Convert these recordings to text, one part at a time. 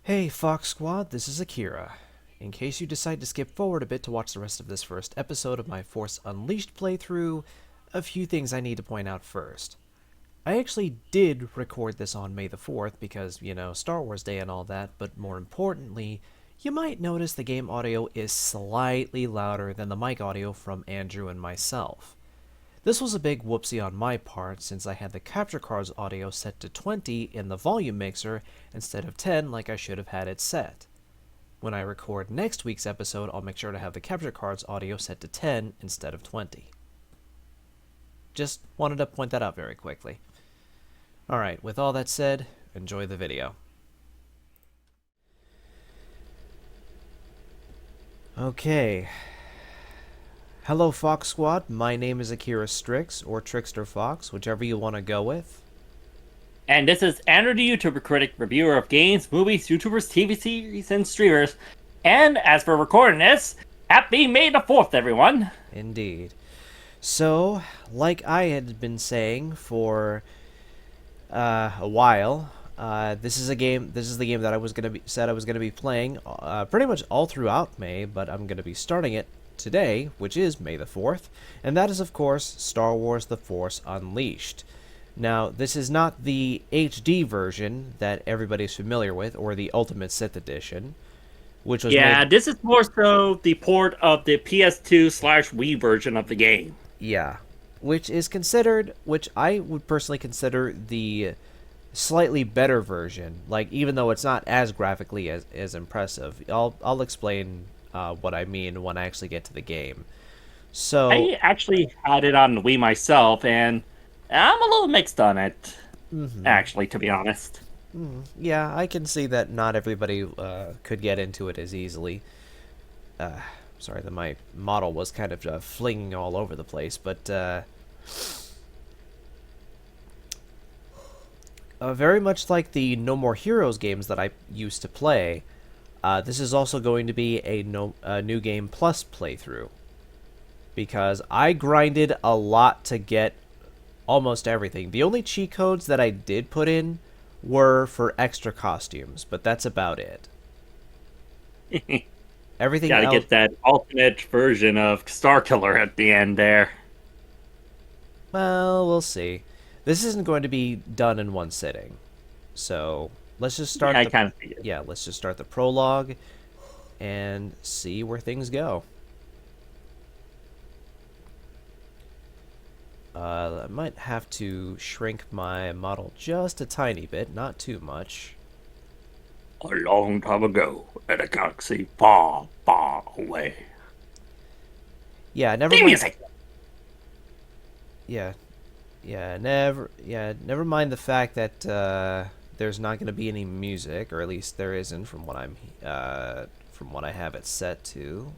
Hey Fox Squad, this is Akira. In case you decide to skip forward a bit to watch the rest of this first episode of my Force Unleashed playthrough, a few things I need to point out first. I actually did record this on May the 4th because, Star Wars Day and all that, but more importantly, you might notice the game audio is slightly louder than the mic audio from Andrew and myself. This was a big whoopsie on my part since I had the capture card's audio set to 20 in the volume mixer instead of 10 like I should have had it set. When I record next week's episode, I'll make sure to have the capture card's audio set to 10 instead of 20. Just wanted to point that out very quickly. Alright, with all that said, enjoy the video. Okay. Hello Fox Squad, my name is Akira Strix, or Trickster Fox, whichever you want to go with. And this is Andrew the YouTuber critic, reviewer of games, movies, YouTubers, TV series, and streamers. And as for recording this, happy May the 4th, everyone! Indeed. So, like I had been saying for a while, this is the game that I was gonna be playing pretty much all throughout May, but I'm gonna be starting it today, which is May the 4th, and that is of course Star Wars The Force Unleashed. Now, this is not the HD version that everybody's familiar with, or the Ultimate Sith Edition, which was this is more so the port of the PS2/Wii version of the game. Yeah, which I would personally consider the slightly better version, like, even though it's not as graphically as impressive. I'll explain what I mean when I actually get to the game. So I actually had it on Wii myself, and I'm a little mixed on it, actually, to be honest. Yeah, I can see that not everybody could get into it as easily. Sorry that my model was kind of flinging all over the place, but very much like the No More Heroes games that I used to play, this is also going to be a New Game Plus playthrough, because I grinded a lot to get almost everything. The only cheat codes that I did put in were for extra costumes, but that's about it. Everything Gotta else... get that ultimate version of Starkiller at the end there. Well, we'll see. This isn't going to be done in one sitting, so let's just start. I kind of figured. Yeah, let's just start the prologue and see where things go. I might have to shrink my model just a tiny bit, not too much. A long time ago, in a galaxy far, far away. Yeah, never Theme mind. music. Never mind the fact that there's not going to be any music, or at least there isn't from what I have it set to.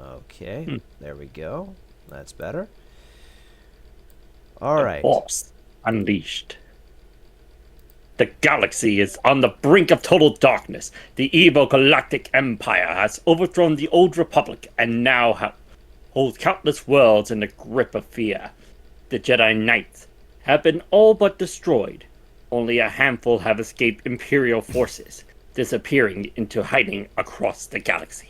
Okay, There we go. That's better. All right. Force Unleashed. The galaxy is on the brink of total darkness. The evil Galactic Empire has overthrown the Old Republic and now holds countless worlds in the grip of fear. The Jedi Knights have been all but destroyed. Only a handful have escaped Imperial forces, disappearing into hiding across the galaxy.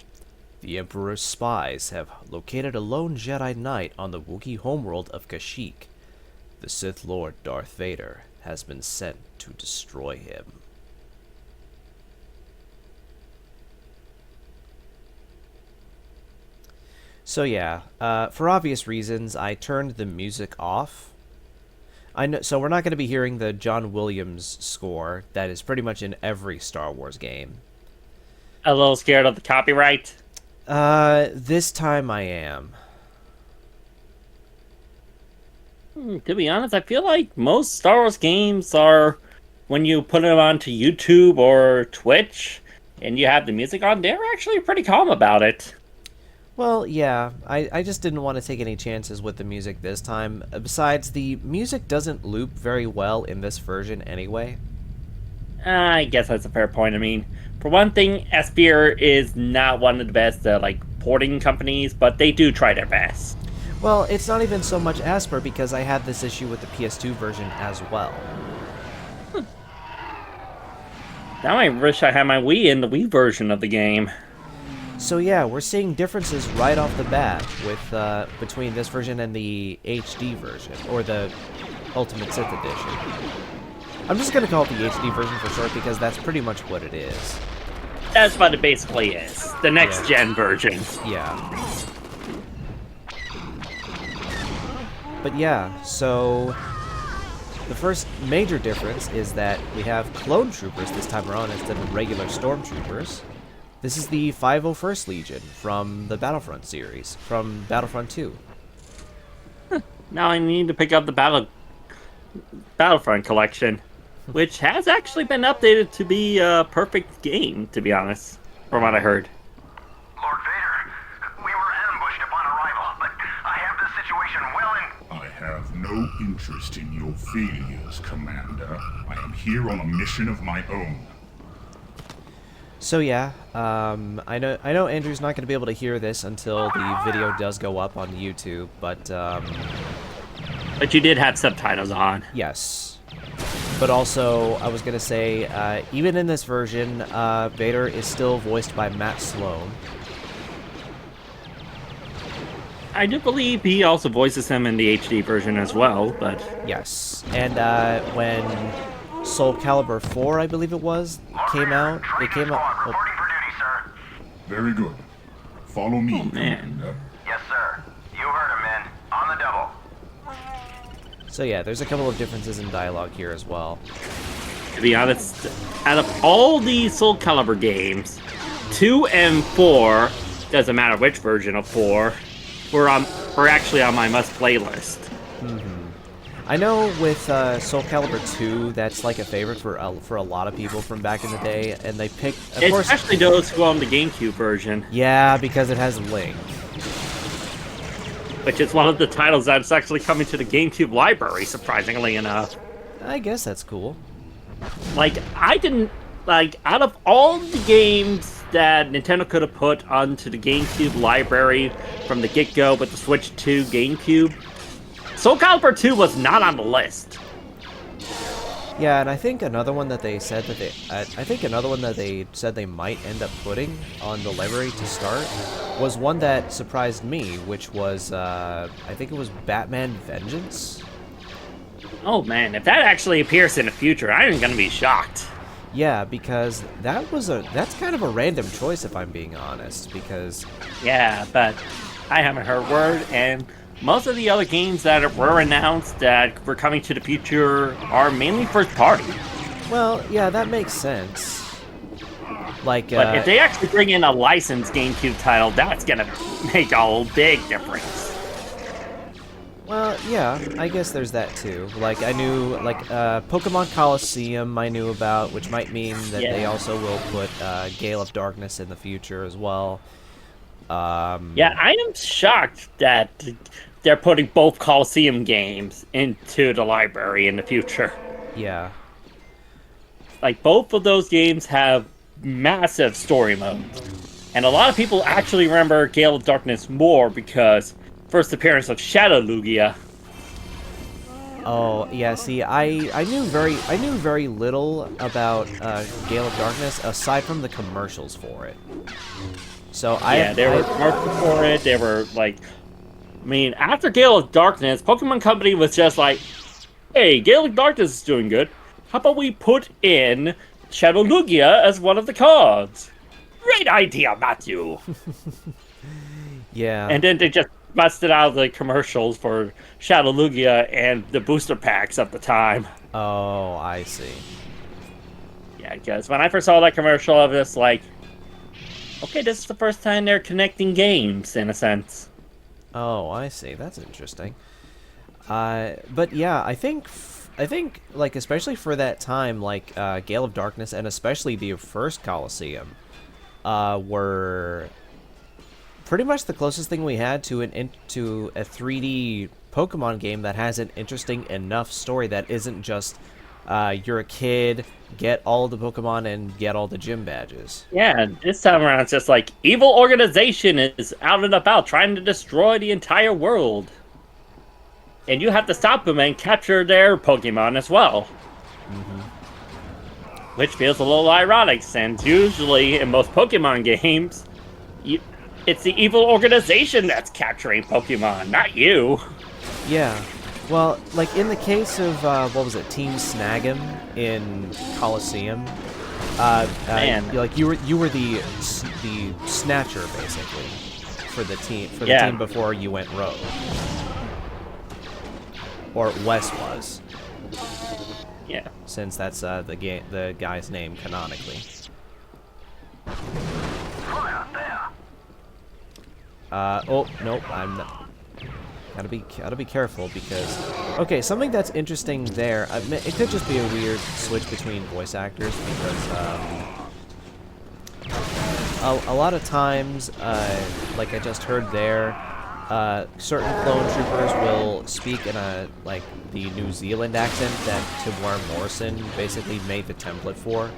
The Emperor's spies have located a lone Jedi Knight on the Wookiee homeworld of Kashyyk. The Sith Lord Darth Vader has been sent to destroy him. So yeah, for obvious reasons, I turned the music off. So we're not going to be hearing the John Williams score that is pretty much in every Star Wars game. A little scared of the copyright? This time I am. To be honest, I feel like most Star Wars games are, when you put them onto YouTube or Twitch, and you have the music on, they're actually pretty calm about it. Well, yeah, I just didn't want to take any chances with the music this time. Besides, the music doesn't loop very well in this version anyway. I guess that's a fair point. I mean, for one thing, Esper is not one of the best, porting companies, but they do try their best. Well, it's not even so much Asper, because I had this issue with the PS2 version as well. Now I wish I had my Wii in the Wii version of the game. So yeah, we're seeing differences right off the bat with between this version and the HD version, or the Ultimate Sith Edition. I'm just gonna call it the HD version for short because that's pretty much what it is. That's what it basically is. The next gen version. Yeah. But yeah, so the first major difference is that we have clone troopers this time around instead of regular stormtroopers. This is the 501st Legion from the Battlefront series, from Battlefront 2. Now I need to pick up the Battlefront collection, which has actually been updated to be a perfect game, to be honest, from what I heard. Lord Vader, we were ambushed upon arrival, but I have the situation well in... I have no interest in your failures, Commander. I am here on a mission of my own. So yeah, I know Andrew's not going to be able to hear this until the video does go up on YouTube, but you did have subtitles on. yes. But also, I was going to say, even in this version, Vader is still voiced by Matt Sloan. I do believe he also voices him in the HD version as well, but... Yes, and when Soul Calibur 4, I believe it was, came out, it came out... Oh, Reporting for duty, sir. Very good. Follow me, Oh, man. Commander. Yes, sir. You heard him, men. On the double. so yeah, there's a couple of differences in dialogue here as well. To be honest, out of all the Soul Calibur games, 2 and 4, doesn't matter which version of 4, were actually on my must-play list. I know with Soul Calibur 2, that's like a favorite for a lot of people from back in the day, and they picked, of course... Especially those who own the GameCube version. Yeah, because it has Link. Which is one of the titles that's actually coming to the GameCube library, surprisingly enough. I guess that's cool. Like, out of all the games that Nintendo could have put onto the GameCube library from the get-go with the Switch 2 GameCube, Soul Calibur 2 was not on the list. Yeah, and I think another one that they said that they might end up putting on the library to start was one that surprised me, which was I think it was Batman Vengeance. Oh man, if that actually appears in the future, I am gonna be shocked. Yeah, because that's kind of a random choice if I'm being honest, because Yeah, but I haven't heard word, and most of the other games that were announced that were coming to the future are mainly first party. well, yeah, that makes sense. Like But if they actually bring in a licensed GameCube title, that's gonna make a big difference. well, yeah, I guess there's that too. Like I knew Pokemon Coliseum I knew about, which might mean that they Yeah. also will put Gale of Darkness in the future as well. Yeah, I am shocked that they're putting both Coliseum games into the library in the future. Yeah. Like, both of those games have massive story modes. And a lot of people actually remember Gale of Darkness more because first appearance of Shadow Lugia. Oh, yeah, see, I knew very little about Gale of Darkness aside from the commercials for it. So There were commercials for it. They were like, I mean, after Gale of Darkness, Pokemon Company was just like, hey, Gale of Darkness is doing good. How about we put in Shadow Lugia as one of the cards? Great idea, Matthew. Yeah. And then they just busted out the commercials for Shadow Lugia and the booster packs at the time. Oh, I see. Yeah, because when I first saw that commercial, I was like, okay, this is the first time they're connecting games, in a sense. Oh, I see. That's interesting. But yeah, I think, like, especially for that time, like, Gale of Darkness and especially the first Coliseum, were pretty much the closest thing we had to a 3D Pokemon game that has an interesting enough story that isn't just, you're a kid, get all the Pokemon and get all the gym badges. Yeah, this time around it's just like, evil organization is out and about trying to destroy the entire world. And you have to stop them and capture their Pokemon as well. Which feels a little ironic, since usually in most Pokemon games, it's the evil organization that's capturing Pokemon, not you. Yeah. Well, like in the case of what was it, Team Snag'em in Coliseum, like you were the snatcher basically for the team before you went rogue, or Wes was. Yeah. Since that's the guy's name canonically. Oh nope, I'm not. Gotta be careful because, okay, something that's interesting there. It could just be a weird switch between voice actors because a lot of times, like I just heard there, certain clone troopers will speak in the New Zealand accent that Timor Morrison basically made the template for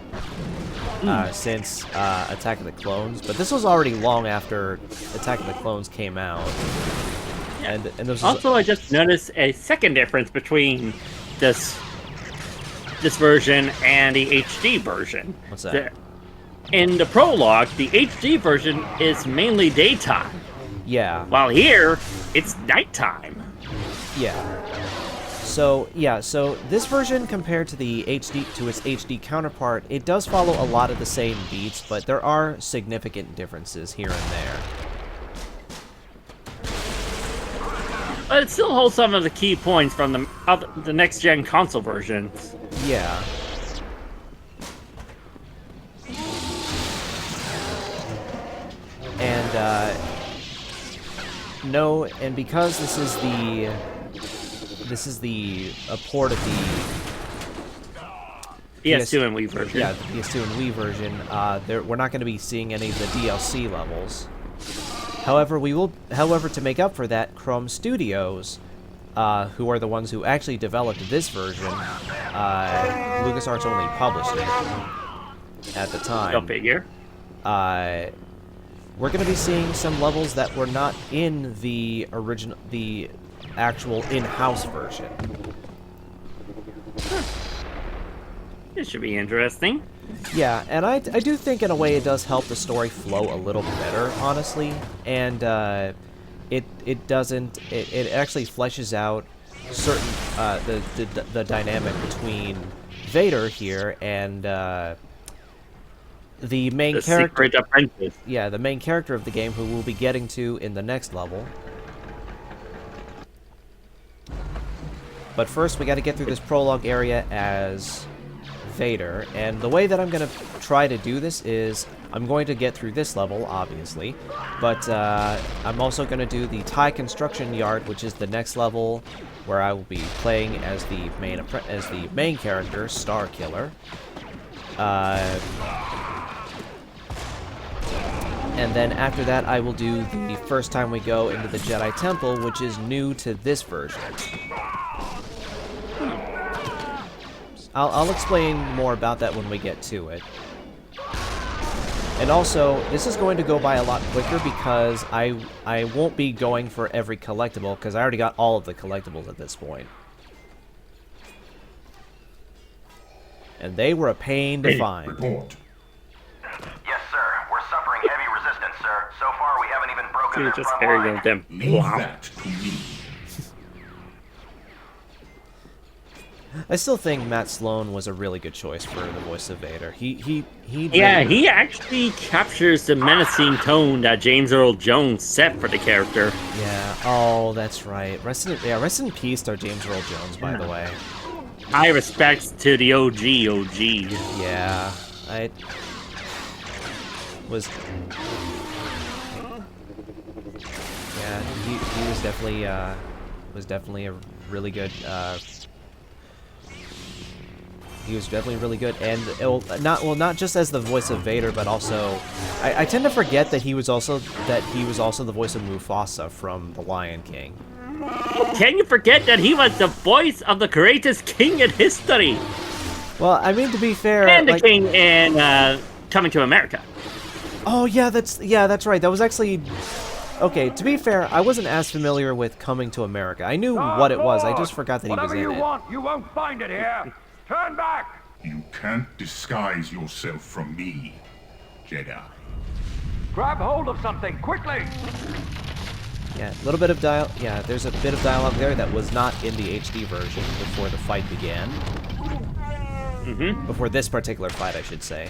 since Attack of the Clones. But this was already long after Attack of the Clones came out. And there's also, I just noticed a second difference between this version and the HD version. What's that? In the prologue, the HD version is mainly daytime. Yeah. While here, it's nighttime. Yeah. So this version compared to its HD counterpart, it does follow a lot of the same beats, but there are significant differences here and there. But it still holds some of the key points from the next-gen console versions. Yeah. And, no, and because this is a port of the PS2 and Wii version. Yeah, the PS2 and Wii version, we're not going to be seeing any of the DLC levels. However, to make up for that, Chrome Studios, who are the ones who actually developed this version, LucasArts only published it at the time. Go figure. We're going to be seeing some levels that were not in the actual in-house version. This should be interesting. Yeah, and I do think in a way it does help the story flow a little better, honestly, and it actually fleshes out certain the dynamic between Vader here and the main character. Secret apprentice. Yeah, the main character of the game, who we'll be getting to in the next level. But first, we got to get through this prologue area as Vader, and the way that I'm going to try to do this is I'm going to get through this level, obviously, but I'm also going to do the TIE Construction Yard, which is the next level where I will be playing as the main character, Star Killer. And then after that, I will do the first time we go into the Jedi Temple, which is new to this version. I'll explain more about that when we get to it. And also, this is going to go by a lot quicker because I won't be going for every collectible, because I already got all of the collectibles at this point. And they were a pain to find. Report. Yes, sir. We're suffering heavy resistance, sir. So far, we haven't even broken their Just front area line. them. Leave Wow. that to me. I still think Matt Sloan was a really good choice for the voice of Vader. He actually captures the menacing tone that James Earl Jones set for the character. Yeah. Oh, that's right. Rest in peace, Star James Earl Jones, by the way. High respects to the OG. Yeah, I was. Yeah, he was definitely a really good. He was definitely really good, and not just as the voice of Vader, but also, I tend to forget that he was also the voice of Mufasa from The Lion King. Can you forget that he was the voice of the greatest king in history? Well, I mean, to be fair, And the king in Coming to America. Oh yeah, that's right. That was actually. Okay, to be fair, I wasn't as familiar with Coming to America. I knew what it was. I just forgot that he was in it. Whatever you want, you won't find it here. Turn back! You can't disguise yourself from me, Jedi. Grab hold of something, quickly! Yeah, a little bit of yeah, there's a bit of dialogue there that was not in the HD version before the fight began. Before this particular fight, I should say.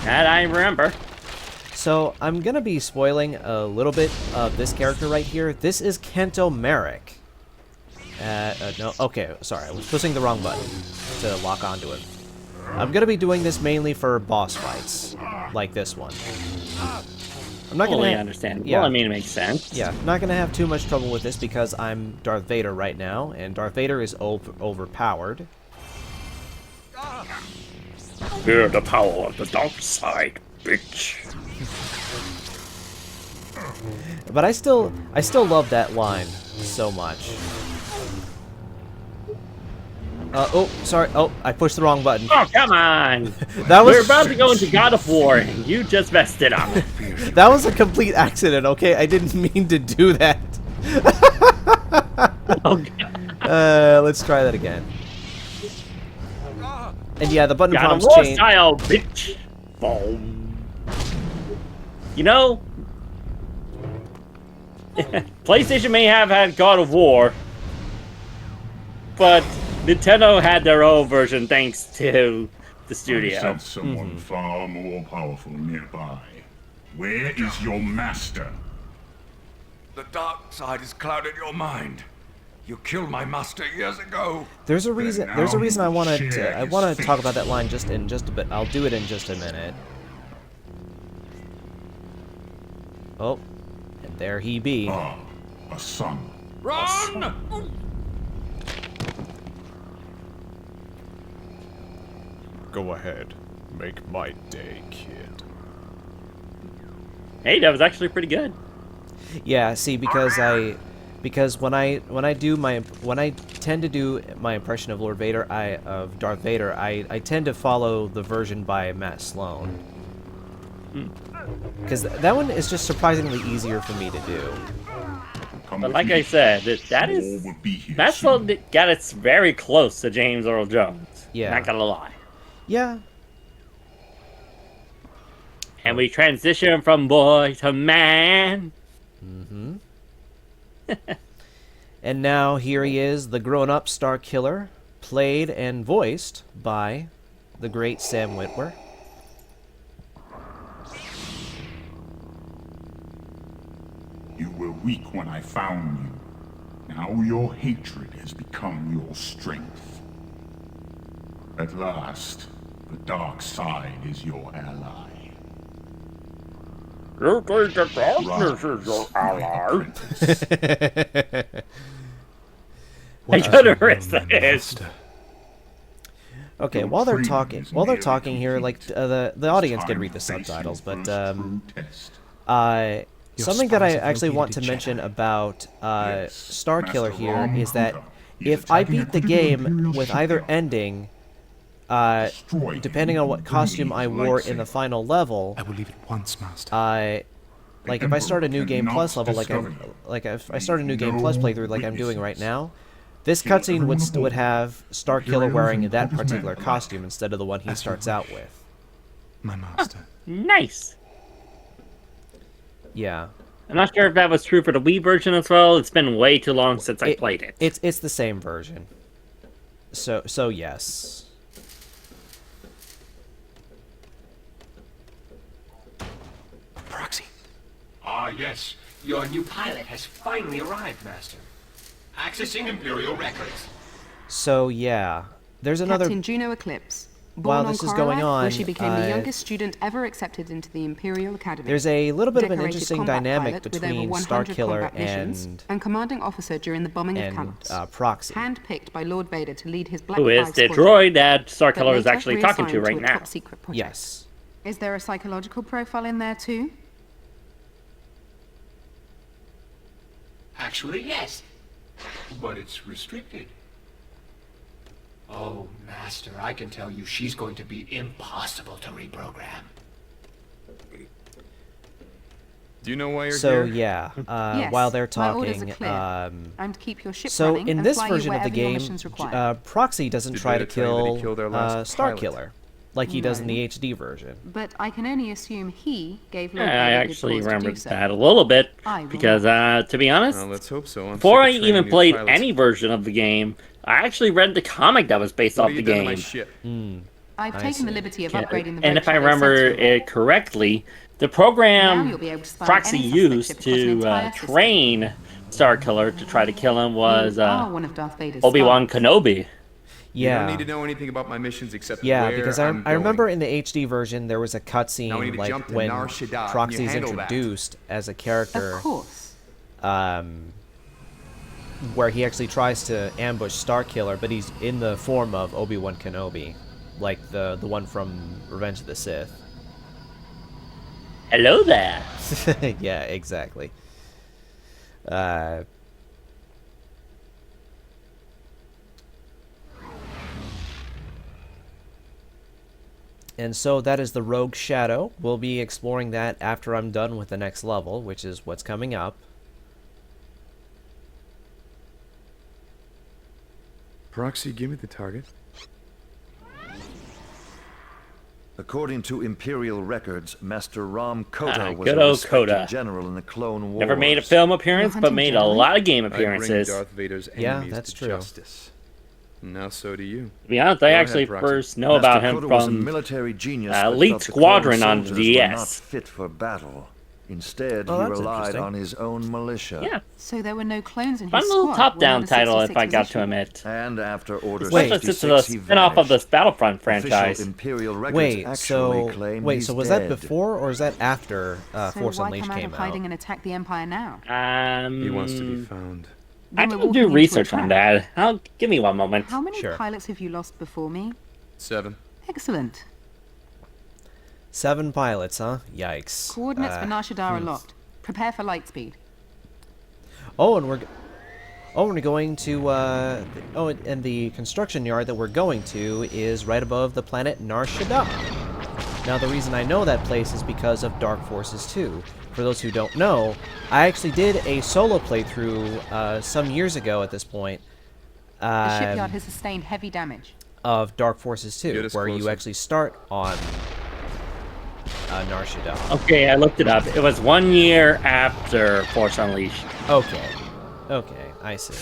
That I remember. So, I'm gonna be spoiling a little bit of this character right here. This is Kento Merrick. No, okay, sorry, I was pushing the wrong button to lock onto him. I'm gonna be doing this mainly for boss fights, like this one. I'm not Fully gonna understand. Yeah. Well, I mean, it makes sense. Yeah, not gonna have too much trouble with this because I'm Darth Vader right now, and Darth Vader is overpowered. Fear the power of the dark side, bitch. But I still love that line so much. Oh, sorry. Oh, I pushed the wrong button. Oh, come on! That was We're about to go into God of War, and you just messed it up. that was a complete accident. Okay, I didn't mean to do that. Okay. Let's try that again. And yeah, the button God of prompts War change. style, bitch. Boom. You know, PlayStation may have had God of War, but Nintendo had their own version thanks to the I studio. sense someone far more powerful nearby. Where is your master? The dark side has clouded your mind. You killed my master years ago. There's a reason. now There's a reason I want you to. share I his want to talk fate. about that line just a bit. I'll do it in just a minute. Oh, and there he be. Ah, a son. Run! Go ahead, make my day, kid. Hey, that was actually pretty good. Yeah, see, because when I tend to do my impression of Lord Vader, of Darth Vader, I tend to follow the version by Matt Sloan. Because that one is just surprisingly easier for me to do. Come But with like me. I said, that All is will be here that's soon. what got it's very close to James Earl Jones. Yeah. Not gonna lie. Yeah. And we transition from boy to man. And now here he is, the grown-up Star Killer, played and voiced by the great Sam Witwer. You were weak when I found you. Now your hatred has become your strength. At last, the dark side is your ally. You think the darkness Rise, is your my ally? apprentice. I couldn't rest this. Okay, Your while they're training talking, is while they're nearly talking here, like complete. the audience can Time read the to face your subtitles, but first true test. something that I spies have actually want to located mention Jedi. about Yes, Star Killer Master here Rom is that Hunter. He is if I attacking a beat the critical game Imperial with either shipyard. ending, Destroy him depending on what and costume bring I his wore in the lightsaber. final level, I will leave it once, Master. like if I start a new game Emperor plus level, cannot discover you. like if I start a new game plus No playthrough like I'm doing right witnesses. now, this Kill cutscene everyone would aboard. have Star Killer Imperials wearing and that Corpus particular Men alike. costume instead of the one he As you starts wish. out with. My master. Nice. Yeah. I'm not sure if that was true for the Wii version as well. It's been way too long since I played it. It's the same version. So yes. Proxy. Ah, yes. Your new pilot has finally arrived, Master. Accessing Imperial records. So yeah. There's another Captain Juno Eclipse. While Born this on is going Korolak, on, where she became uh, the youngest student ever accepted into the Imperial Academy. there's a little bit of an Decorated interesting combat dynamic pilot with over between 100 Star Killer combat missions, and commanding officer during the bombing of camps. Proxy. Handpicked by Lord Vader to lead his Black Who is 5 the squadron, droid that Star but Killer is later actually talking to reassigned right a now? top-secret project. Yes. Is there a psychological profile in there too? Actually, yes. But it's restricted. Oh, Master, I can tell you she's going to be impossible to reprogram. Do you know why you're So here? yeah, Yes, while they're my orders are talking, clear. I'm to keep your ship so running in and this fly you version of the wherever your game, missions require. Proxy doesn't Did try to Vader tell you that he kill killed our last pilot? Starkiller like he does in No. the HD version. But I can only assume he gave Lord I Vader good actually cause to remember do so. that a little bit I will because, to be honest, Well, let's hope so. I'm before I sick of training even new played pilots. any version of the game, I actually read the comic that was based What off have the you done to my game. ship? I've taken the liberty of upgrading the And if I roadshow remember sensor array. it correctly, the Now program you'll be able to spy on Proxy any suspect used ship across an to entire system. train Starkiller to try to kill him was You are one of Darth Vader's Obi-Wan spies. Kenobi. You don't Yeah, need to know anything about my missions except yeah, where because I'm I remember going. in the HD version there was a Now we need cutscene to like jump to when Nar Shaddaa, and you Proxy's handle that. introduced as a character. Of course. Where he actually tries to ambush Starkiller, but he's in the form of Obi-Wan Kenobi, like the one from Revenge of the Sith. Hello there. Yeah, exactly. And so that is the Rogue Shadow. We'll be exploring that after I'm done with the next level, which is what's coming up. Proxy, give me the target. According to Imperial records, Master Ram Kota was good a old respected Kota. general in the Clone Wars. Never made a film appearance, but hunting made a Jedi? lot of game I appearances. bring Darth Vader's Yeah, enemies that's to true. justice. Now so do you. To be honest, I Go ahead, actually Proxy. first know Master about him Kota was a from military genius Elite that felt the Squadron clone on the soldiers were not DS. fit for battle. Instead, Oh, he that's relied interesting. on his own militia. yeah, So there were no clones in his fun little squad when top-down Order title, if 66 I was got to issued. admit. And after Order Wait. Especially since 66, it's he a spin-off of the vanished. Battlefront franchise. Official Imperial records Wait, actually claim wait, he's so was dead. that before or is that after So Force why Unleashed come out came of hiding out? and attack the Empire now? He wants to be found. I Then we're can walking do into a research on trap. that. Give me one moment. How many Sure. pilots have you lost before me? 7. Excellent. 7 pilots, huh? Yikes. Coordinates for Nar Shaddaa are locked. Prepare for light speed. Oh, and we're going to, and the construction yard that we're going to is right above the planet Nar Shaddaa. Now, the reason I know that place is because of Dark Forces 2. For those who don't know, I actually did a solo playthrough some years ago at this point The shipyard has sustained heavy damage. of Dark Forces 2, Get us where you closer. actually start on Nar Shaddaa. Okay, I looked it up. It was 1 year after Force Unleashed. Okay, I see.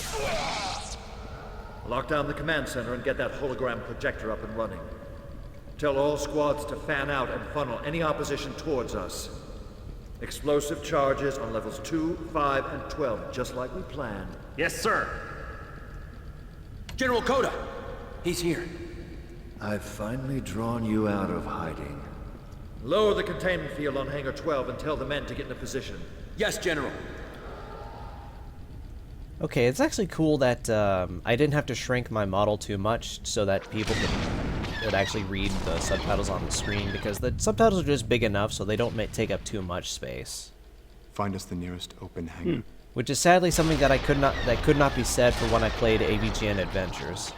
Lock down the command center and get that hologram projector up and running. Tell all squads to fan out and funnel any opposition towards us. Explosive charges on levels 2, 5, and 12, just like we planned. Yes, sir. General Kota, he's here. I've finally drawn you out of hiding. Lower the containment field on Hangar 12 and tell the men to get into position. Yes, General. Okay, it's actually cool that I didn't have to shrink my model too much so that people could actually read the subtitles on the screen, because the subtitles are just big enough so they don't take up too much space. Find us the nearest open hangar. Which is sadly something that could not be said for when I played AVGN Adventures.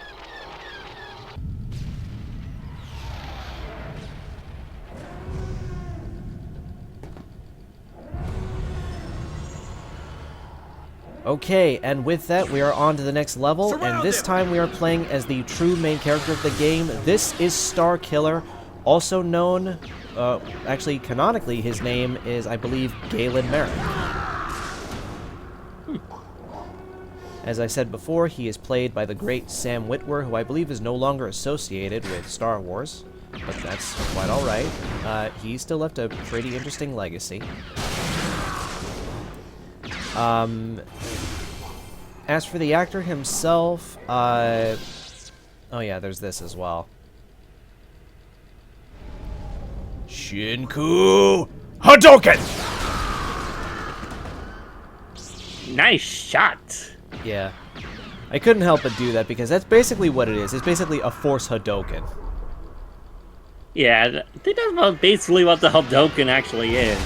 Okay, and with that, we are on to the next level, and this time we are playing as the true main character of the game. This is Starkiller, also known, actually, canonically, his name is, I believe, Galen Merrick. As I said before, he is played by the great Sam Witwer, who I believe is no longer associated with Star Wars, but that's quite alright. He still left a pretty interesting legacy. As for the actor himself, oh yeah, there's this as well. Shinku Hadouken! Nice shot. Yeah. I couldn't help but do that because that's basically what it is. It's basically a Force Hadouken. Yeah, I think that's basically what the Hadouken actually is.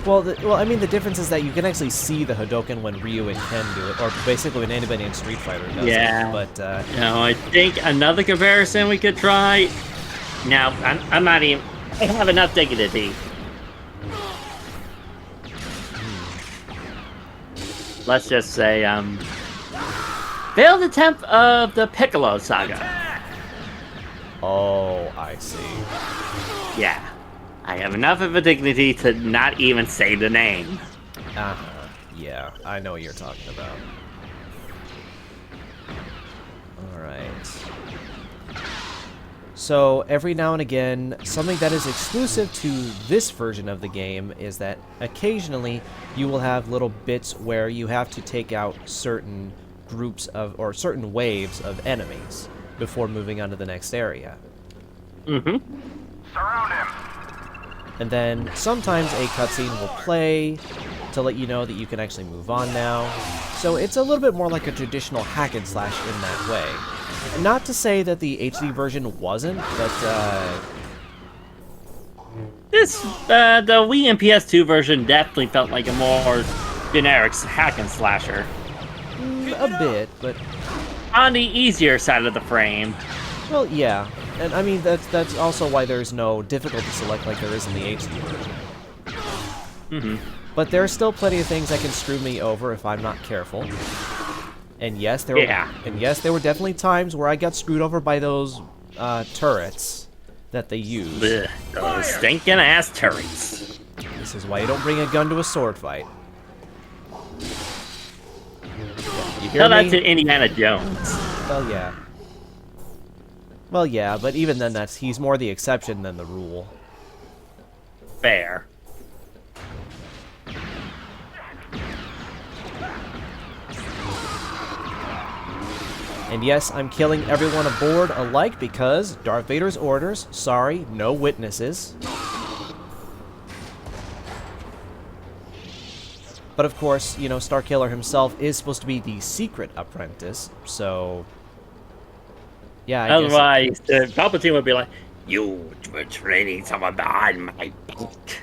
Well, I mean, the difference is that you can actually see the Hadouken when Ryu and Ken do it, or basically when anybody in Street Fighter does Yeah. it. But, No, I think another comparison we could try. Now, I'm not even. I have enough dignity. let's just say, failed attempt of the Piccolo saga. Oh, I see. Yeah. I have enough of a dignity to not even say the name. Uh-huh. Yeah, I know what you're talking about. Alright. So, every now and again, something that is exclusive to this version of the game is that occasionally you will have little bits where you have to take out certain groups of, or certain waves of enemies before moving on to the next area. Mm-hmm. Surround him. And then sometimes a cutscene will play to let you know that you can actually move on now. So it's a little bit more like a traditional hack and slash in that way. Not to say that the HD version wasn't, but the Wii and PS2 version definitely felt like a more generic hack and slasher. A bit, but On the easier side of the frame. well, yeah. And I mean that's also why there's no difficulty select like there is in the HD version. Mm-hmm. But there are still plenty of things that can screw me over if I'm not careful. And yes, there were definitely times where I got screwed over by those turrets that they use. Blech, those stinking ass turrets. This is why you don't bring a gun to a sword fight. You hear Tell me? that to Indiana Jones. Well, yeah. Well, yeah, but even then, he's more the exception than the rule. Fair. And yes, I'm killing everyone aboard alike because Darth Vader's orders. Sorry, no witnesses. But of course, you know, Starkiller himself is supposed to be the secret apprentice, so... Yeah, I guess... Otherwise, Palpatine would be like, "You were training someone behind my back."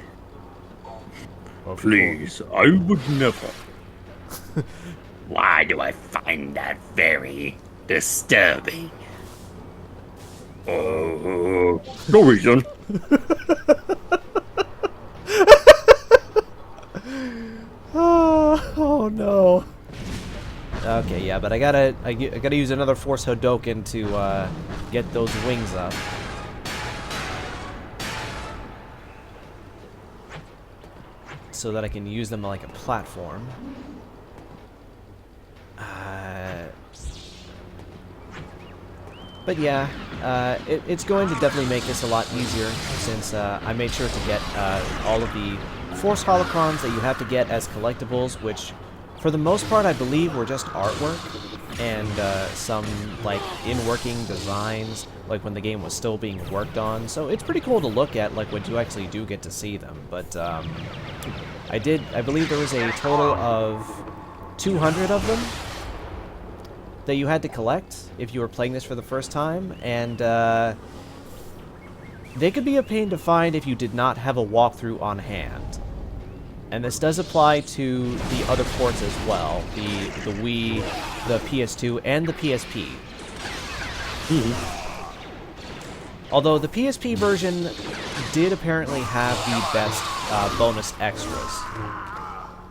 Please, I would never. Why do I find that very disturbing? No reason. Oh no. Okay, yeah, but I gotta use another Force Hadoken to get those wings up. So that I can use them like a platform. But yeah, it's going to definitely make this a lot easier since I made sure to get all of the Force holocrons that you have to get as collectibles, which for the most part I believe were just artwork and some like in-working designs, like when the game was still being worked on. So it's pretty cool to look at, like when you actually do get to see them. But I believe there was a total of 200 of them that you had to collect if you were playing this for the first time, and they could be a pain to find if you did not have a walkthrough on hand. And this does apply to the other ports as well, the Wii, the PS2, and the PSP. Although the PSP version did apparently have the best bonus extras,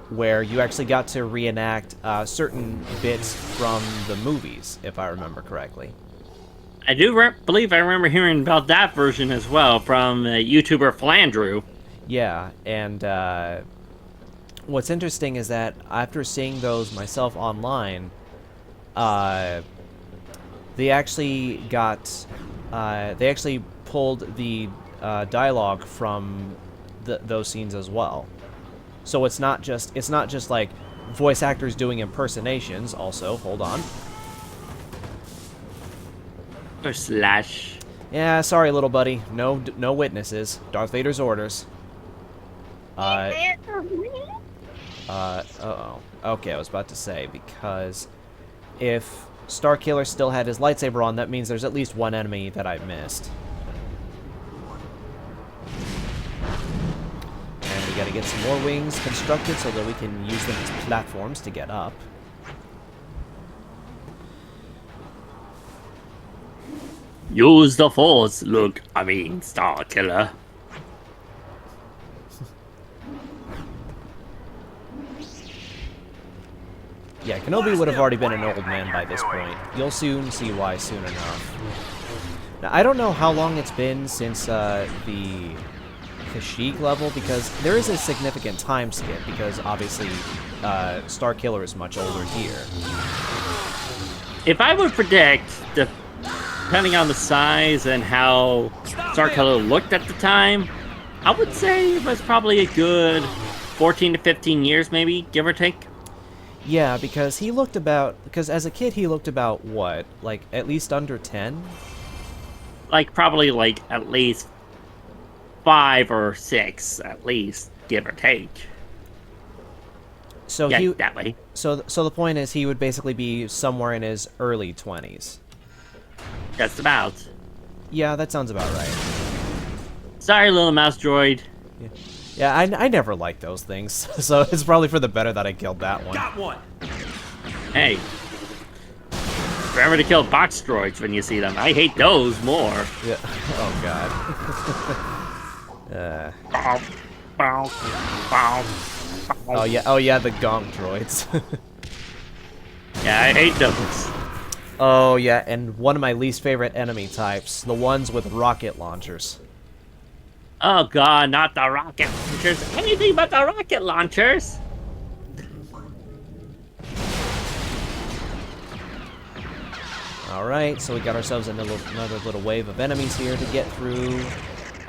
where you actually got to reenact certain bits from the movies, if I remember correctly. I do believe I remember hearing about that version as well from YouTuber Flandrew. Yeah, and what's interesting is that after seeing those myself online, they actually pulled the dialogue from those scenes as well. So it's not just like voice actors doing impersonations. Also, hold on. Or slash. Yeah, sorry, little buddy. No witnesses. Darth Vader's orders. Uh-oh. Okay, I was about to say, because if Starkiller still had his lightsaber on, that means there's at least one enemy that I missed. And we gotta get some more wings constructed so that we can use them as platforms to get up. Use the Force, Starkiller. Yeah, Kenobi would have already been an old man by this point. You'll soon see why soon enough. Now, I don't know how long it's been since the Kashyyk level, because there is a significant time skip, because obviously Starkiller is much older here. If I would predict, depending on the size and how Starkiller looked at the time, I would say it was probably a good 14 to 15 years, maybe, give or take. Yeah, because he looked about... Because as a kid, he looked about, what? Like, at least under 10? Like, probably, like, at least 5 or 6, at least, give or take. So yeah, that way. So the point is, he would basically be somewhere in his early 20s. Just about. Yeah, that sounds about right. Sorry, little mouse droid. Yeah, I never liked those things, so it's probably for the better that I killed that one. Got one. Hey. Remember to kill box droids when you see them. I hate those more. Yeah. Oh, God. Oh, yeah, the gonk droids. Yeah, I hate those. Oh, yeah, and one of my least favorite enemy types, the ones with rocket launchers. Oh god, not the rocket launchers. Anything but the rocket launchers. Alright, so we got ourselves another little wave of enemies here to get through.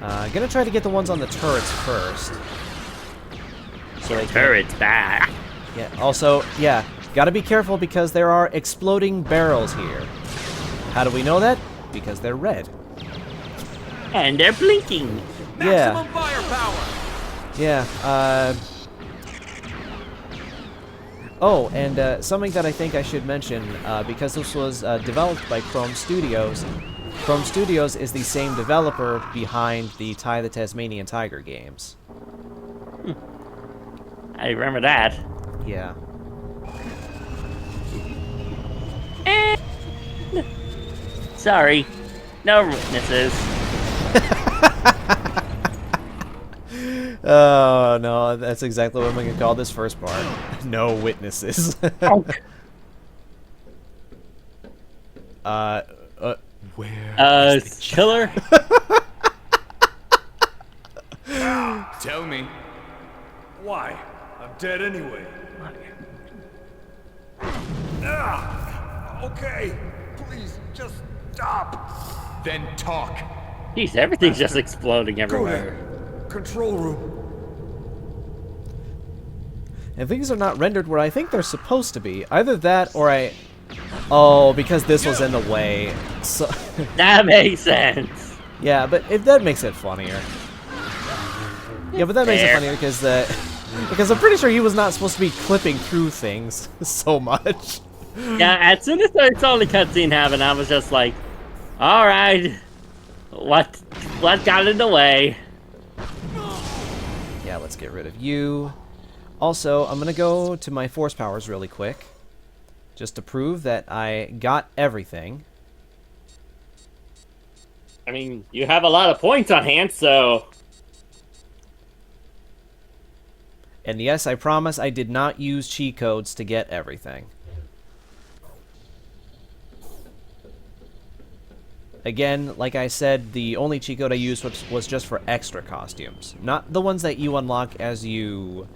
Gonna try to get the ones on the turrets first. So the turret's bad. Yeah, also, yeah, gotta be careful because there are exploding barrels here. How do we know that? Because they're red. And they're blinking. Yeah. Maximum firepower. Yeah, Oh, and something that I think I should mention, because this was developed by Chrome Studios. Chrome Studios is the same developer behind the Ty the Tasmanian Tiger games. I remember that. Yeah. Sorry. No witnesses. Oh, no, that's exactly what I'm going to call this first part. No witnesses. Where? Killer? Tell me. Why? I'm dead anyway. Okay, please, just stop. Then talk. Jeez, everything's just exploding Go everywhere. there. Control room. And things are not rendered where I think they're supposed to be. Either that or I... Oh, because this was in the way. So That makes sense. yeah, but if that makes it funnier. Yeah, but that makes it funnier because I'm pretty sure he was not supposed to be clipping through things so much. Yeah, as soon as I saw the cutscene happen, I was just like, alright. What got in the way? Yeah, let's get rid of you. Also, I'm gonna go to my force powers really quick, just to prove that I got everything. I mean, you have a lot of points on hand, so... And yes, I promise I did not use cheat codes to get everything. Again, like I said, the only cheat code I used was just for extra costumes. Not the ones that you unlock as you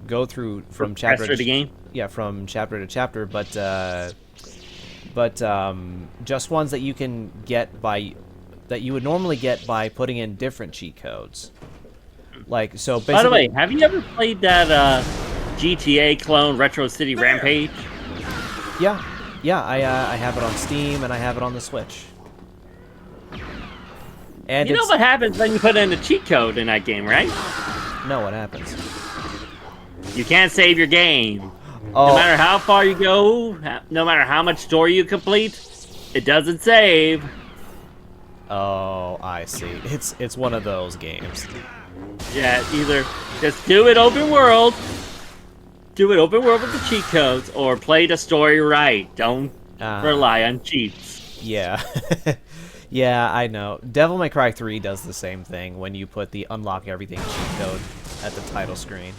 go through from chapter to game? Yeah, from chapter to chapter, but just ones that you can get by... that you would normally get by putting in different cheat codes. Like, so basically... By the way, have you ever played that GTA clone Retro City Rampage? Yeah, I have it on Steam and I have it on the Switch. And you know what happens when you put in a cheat code in that game, right? No, what happens? You can't save your game. Oh. No matter how far you go, no matter how much story you complete, it doesn't save. Oh, I see. It's one of those games. Yeah, either just do it open world with the cheat codes, or play the story right. Don't rely on cheats. Yeah. Yeah, I know. Devil May Cry 3 does the same thing when you put the unlock everything cheat code at the title screen.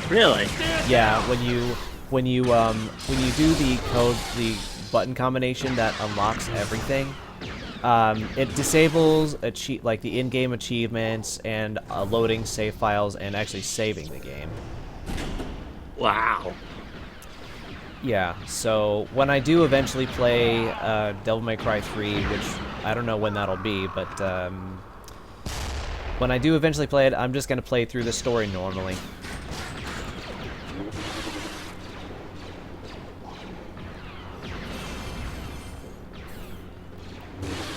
Really? Yeah, when you do the button combination that unlocks everything, it disables like the in-game achievements and loading save files and actually saving the game. Wow. Yeah, so when I do eventually play Devil May Cry 3, which I don't know when that'll be, but when I do eventually play it, I'm just going to play through the story normally.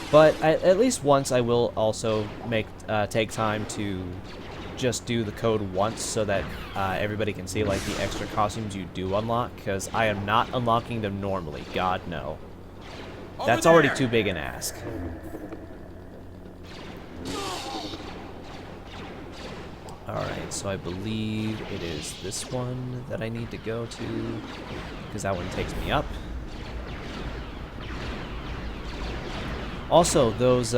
But at least once I will also take time to just do the code once so that everybody can see like the extra costumes you do unlock, because I am not unlocking them normally. God, no. That's already too big an ask. Alright, so I believe it is this one that I need to go to, because that one takes me up. Also, those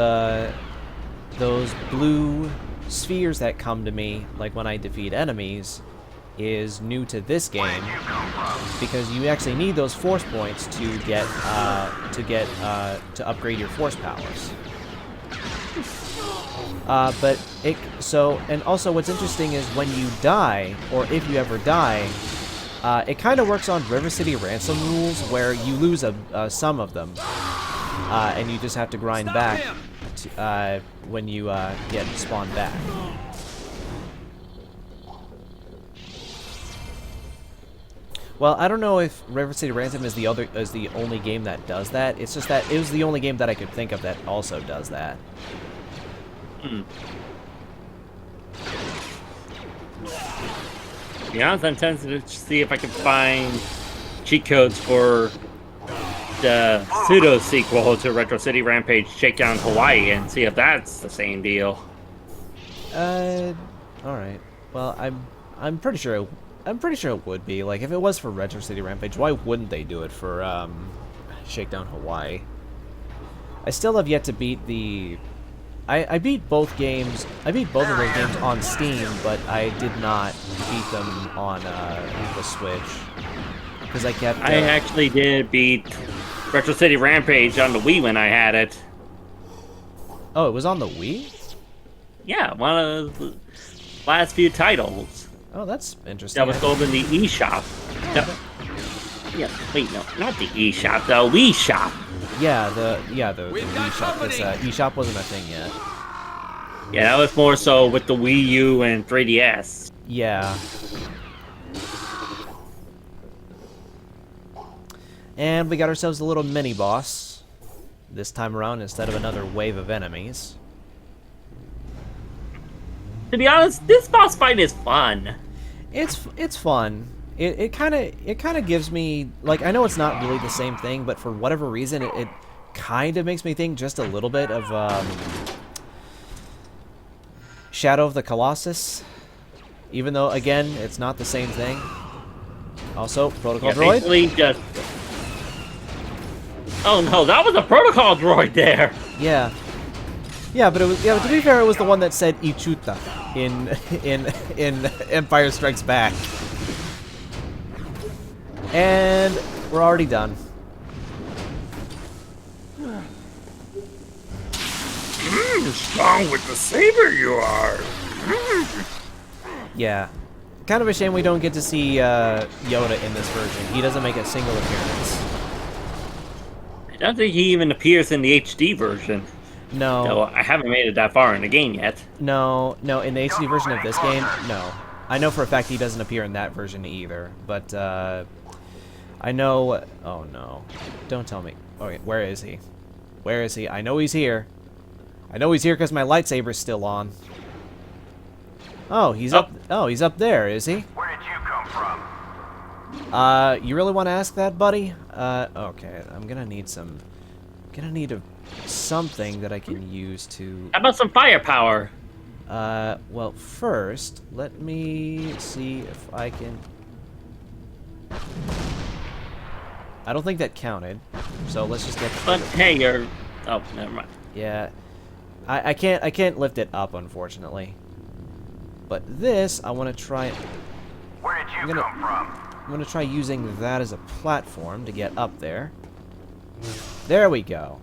blue spheres that come to me, like when I defeat enemies, is new to this game, because you actually need those force points to upgrade your force powers. And also what's interesting is when you die, or if you ever die, it kind of works on River City Ransom rules, where you lose some of them, and you just have to grind back when you get spawned back. Well, I don't know if River City Ransom is the only game that does that. It's just that it was the only game that I could think of that also does that. To be honest, I'm tempted to see if I can find cheat codes for the pseudo-sequel to Retro City Rampage Shakedown Hawaii and see if that's the same deal. Alright. Well, I'm pretty sure it would be. Like, if it was for Retro City Rampage, why wouldn't they do it for Shakedown Hawaii? I still have yet to beat the... I beat both games. I beat both of those games on Steam, but I did not beat them on the Switch because I kept. I actually did beat Retro City Rampage on the Wii when I had it. Oh, it was on the Wii? Yeah, one of the last few titles. Oh, that's interesting. That was sold in the eShop. Yeah, wait, no, not the eShop, the Wii Shop. Yeah, the Wii Shop. Because eShop wasn't a thing yet. Yeah, that was more so with the Wii U and 3DS. Yeah. And we got ourselves a little mini boss this time around instead of another wave of enemies. To be honest, this boss fight is fun. It's fun. It kind of gives me, like, I know it's not really the same thing, but for whatever reason it kind of makes me think just a little bit of Shadow of the Colossus, even though again it's not the same thing. Also, Protocol Droid. Just... Oh no, that was a Protocol Droid there. Yeah. Yeah, but it was, to be fair, it was the one that said Ichuta in Empire Strikes Back. And we're already done. Strong with the saber you are. Yeah. Kind of a shame we don't get to see Yoda in this version. He doesn't make a single appearance. I don't think he even appears in the HD version. No. No, I haven't made it that far in the game yet. No, in the HD version of this game, no. I know for a fact he doesn't appear in that version either, but I know... Oh no. Don't tell me. Okay, where is he? Where is he? I know he's here. I know he's here because my lightsaber's still on. Oh, he's up. Oh, he's up there, is he? Where did you come from? You really want to ask that, buddy? Okay, I'm gonna need something that I can use to... How about some firepower? Well, first, let me see if I can... I don't think that counted, so let's just get... But hey, you're... Oh, never mind. Yeah. I can't lift it up, unfortunately. But this, I want to try... Where did you come from? I'm gonna try using that as a platform to get up there. There we go.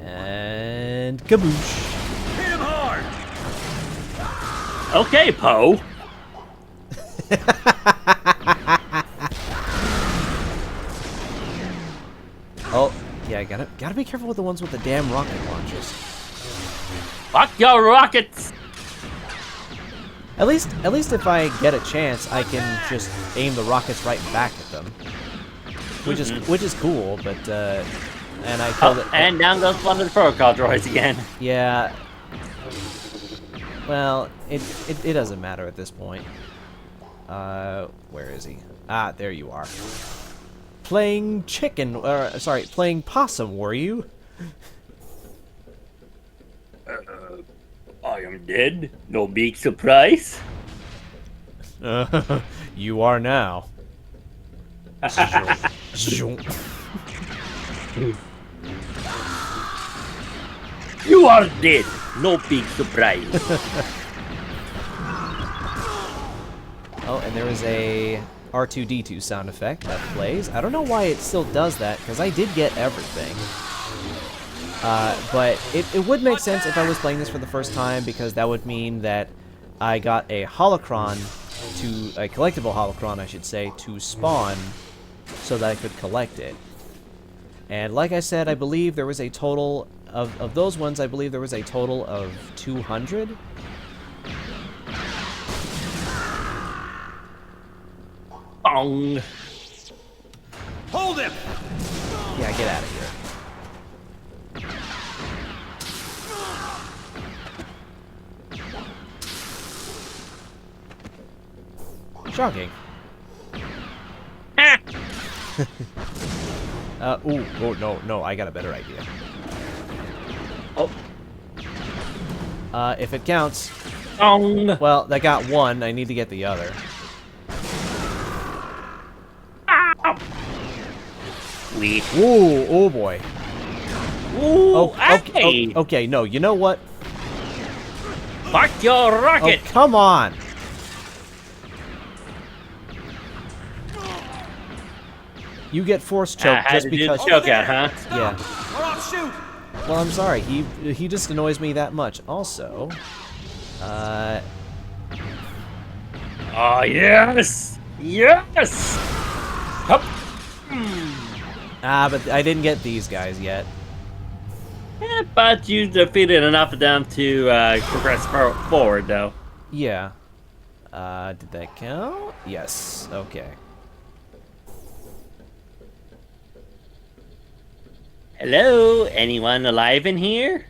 And kaboosh. Hit him hard! Okay, Poe. Oh, yeah, gotta be careful with the ones with the damn rocket launchers. Fuck your rockets! At least if I get a chance, I can just aim the rockets right back at them. Which is cool, but and I killed it. And down goes one of the protocol droids again. Yeah. Well, it doesn't matter at this point. Where is he? Ah, there you are. Playing playing possum, were you? I am dead. No big surprise. You are now. You are dead. No big surprise. Oh, and there is a R2-D2 sound effect that plays. I don't know why it still does that, because I did get everything. But it would make sense if I was playing this for the first time, because that would mean that I got a holocron, a collectible holocron, I should say, to spawn so that I could collect it. And like I said, I believe there was a total of those ones, I believe there was a total of 200. Bong. Hold him! Yeah, get out of here. Shocking. Oh, no, I got a better idea. Oh. If it counts. Bong. Well, that got one, I need to get the other. Sweet. Ooh, oh boy. Ooh, Okay, okay, no, you know what? Fuck your rocket! Oh, come on! You get force choked just because. Choke out, huh? Yeah. Or I'll shoot! Well, I'm sorry. He just annoys me that much. Also, Oh yes, yes. Hup. but I didn't get these guys yet. Yeah, but you defeated enough of them to progress forward, though. Yeah. Did that count? Yes. Okay. Hello, anyone alive in here?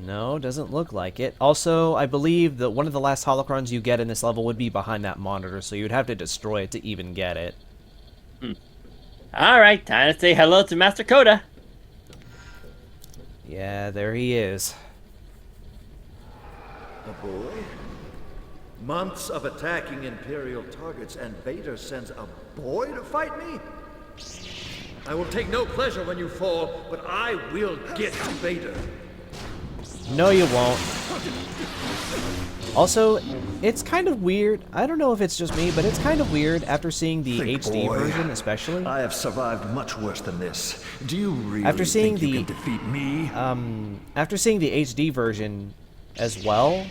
No, doesn't look like it. Also, I believe that one of the last holocrons you get in this level would be behind that monitor, so you'd have to destroy it to even get it. Alright, time to say hello to Master Coda. Yeah, there he is. A boy? Months of attacking Imperial targets, and Vader sends a boy to fight me? I will take no pleasure when you fall, but I will get to Vader. No, you won't. Also, it's kind of weird. I don't know if it's just me, but it's kind of weird after seeing the Think, HD boy. version, especially. I have survived much worse than this. Do you really After seeing think you the- can defeat me? After seeing the HD version as well,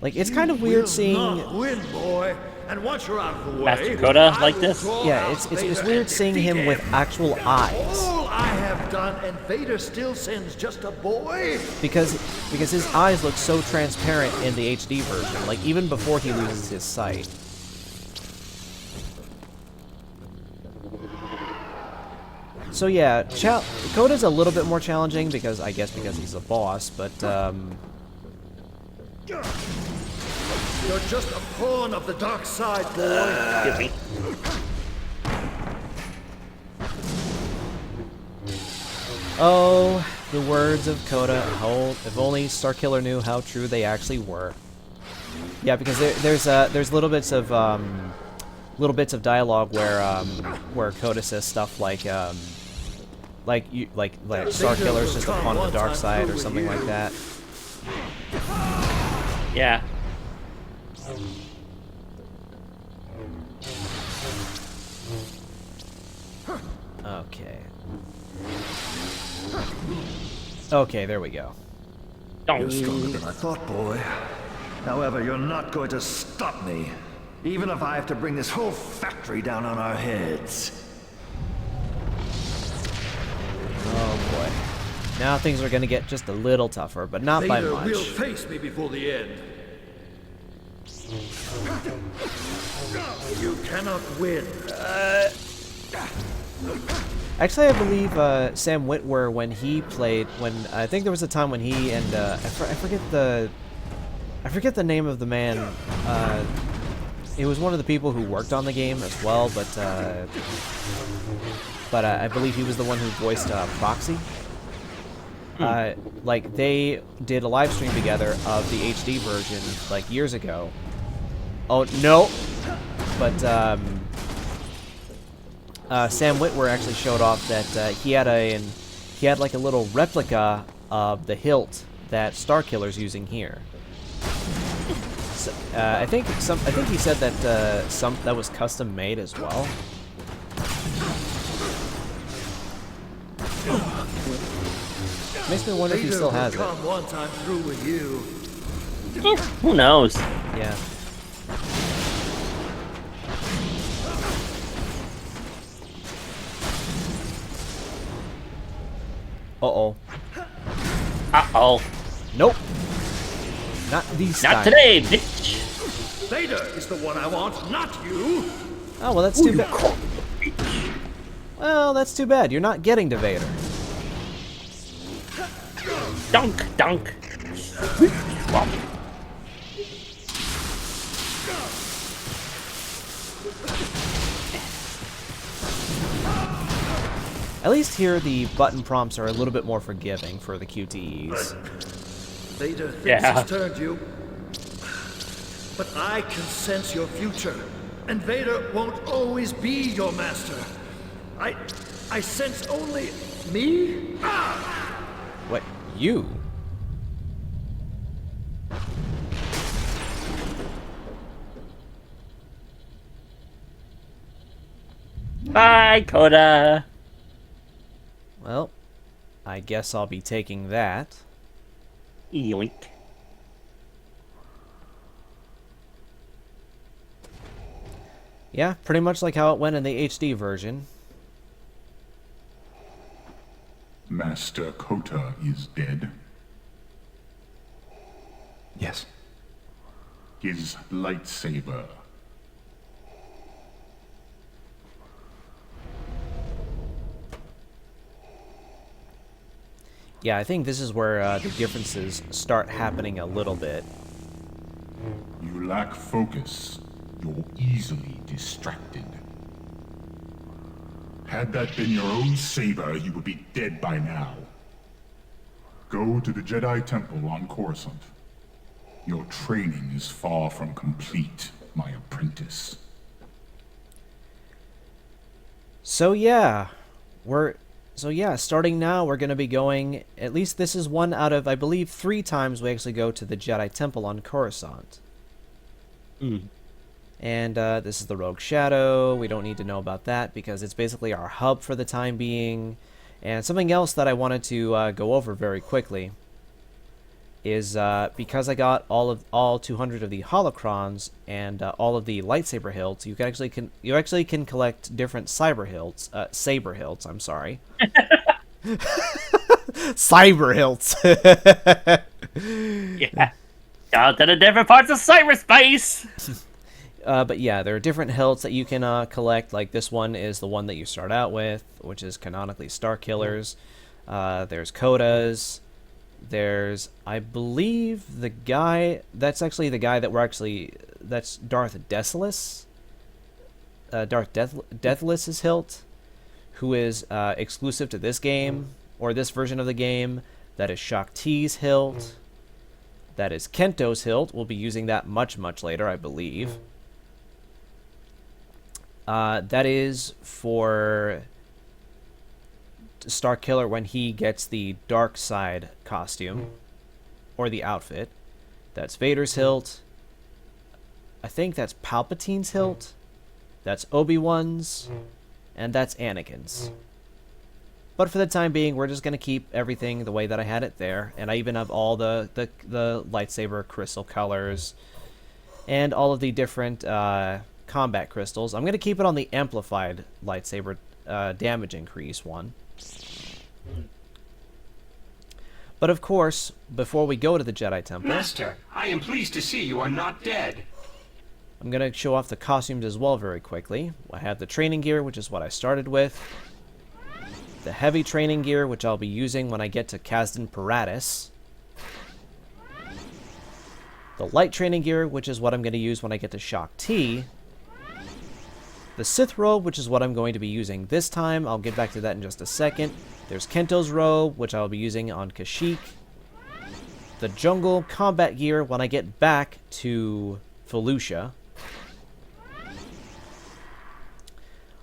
like, it's kind of weird seeing. Not win, boy. And once you're out of the way, Master Coda like I will this? draw Yeah, out it's Vader weird and seeing defeat him with actual eyes. All I have done, and Vader still sends just a boy? Because his eyes look so transparent in the HD version, like even before he loses his sight. So yeah, Coda's a little bit more challenging because he's a boss, but You're just a pawn of the dark side, boy. Excuse me. oh, the words of Coda. Oh, if only Starkiller knew how true they actually were. Yeah, because there's little bits of dialogue where Coda says stuff like like Star Killer's just a pawn on the dark side or something like that. Yeah. Okay. Okay, there we go. You're stronger than I thought, boy. However, you're not going to stop me. Even if I have to bring this whole factory down on our heads. Oh boy. Now things are gonna get just a little tougher, but not by Vader much. will face me before the end. You cannot win. Actually, I believe Sam Witwer, when he played, I think there was a time when he and I forget the name of the man. It was one of the people who worked on the game as well, but I believe he was the one who voiced Proxy. Like they did a live stream together of the HD version like years ago. Oh no, but Sam Witwer actually showed off that he had like a little replica of the hilt that Starkiller's using here. So, I think he said that that was custom made as well. Makes me wonder if he still has it. Once I'm through with you. Who knows? Yeah. Uh-oh. Uh-oh. Nope. Not these Not times. today, bitch. Vader is the one I want, not you. Oh, well, that's too bad. Well, that's too bad. You're not getting to Vader. Dunk, dunk. Well, At least here, the button prompts are a little bit more forgiving for the QTEs. Vader thinks Yeah. he's turned you. But I can sense your future. And Vader won't always be your master. I sense only me? What? You? bye, Coda. Well, I guess I'll be taking that. Yoink. Yeah, pretty much like how it went in the HD version. Master Kota is dead. Yes. His lightsaber. Yeah, I think this is where the differences start happening a little bit. You lack focus. You're easily distracted. Had that been your own saber, you would be dead by now. Go to the Jedi Temple on Coruscant. Your training is far from complete, my apprentice. So yeah, starting now, we're going to be going, at least this is one out of, I believe, 3 times we actually go to the Jedi Temple on Coruscant. And this is the Rogue Shadow. We don't need to know about that because it's basically our hub for the time being. And something else that I wanted to go over very quickly is because I got all 200 of the holocrons and all of the lightsaber hilts, you actually can collect different saber hilts. I'm sorry. Cyber hilts. Yeah. Down to the different parts of cyberspace. But yeah, there are different hilts that you can collect. Like this one is the one that you start out with, which is canonically Starkillers. There's Kodas. There's, I believe, the guy... That's actually the guy that that's Darth Deathless. Deathless's hilt, who is exclusive to this game, or this version of the game. That is Shaak Ti's hilt. That is Kento's hilt. We'll be using that much, much later, I believe. That is for Starkiller when he gets the dark side costume or the outfit. That's Vader's hilt. I think that's Palpatine's hilt. That's Obi-Wan's, and that's Anakin's. But for the time being, we're just gonna keep everything the way that I had it there, and I even have all the lightsaber crystal colors and all of the different combat crystals. I'm gonna keep it on the amplified lightsaber damage increase one. But of course, before we go to the Jedi Temple, Master, I am pleased to see you are not dead. I'm gonna show off the costumes as well very quickly. I have the training gear, which is what I started with. The heavy training gear, which I'll be using when I get to Kazdan Paratus. The light training gear, which is what I'm going to use when I get to Shaak Ti. The Sith robe, which is what I'm going to be using this time. I'll get back to that in just a second. There's Kento's robe, which I'll be using on Kashyyk. The jungle combat gear when I get back to Felucia.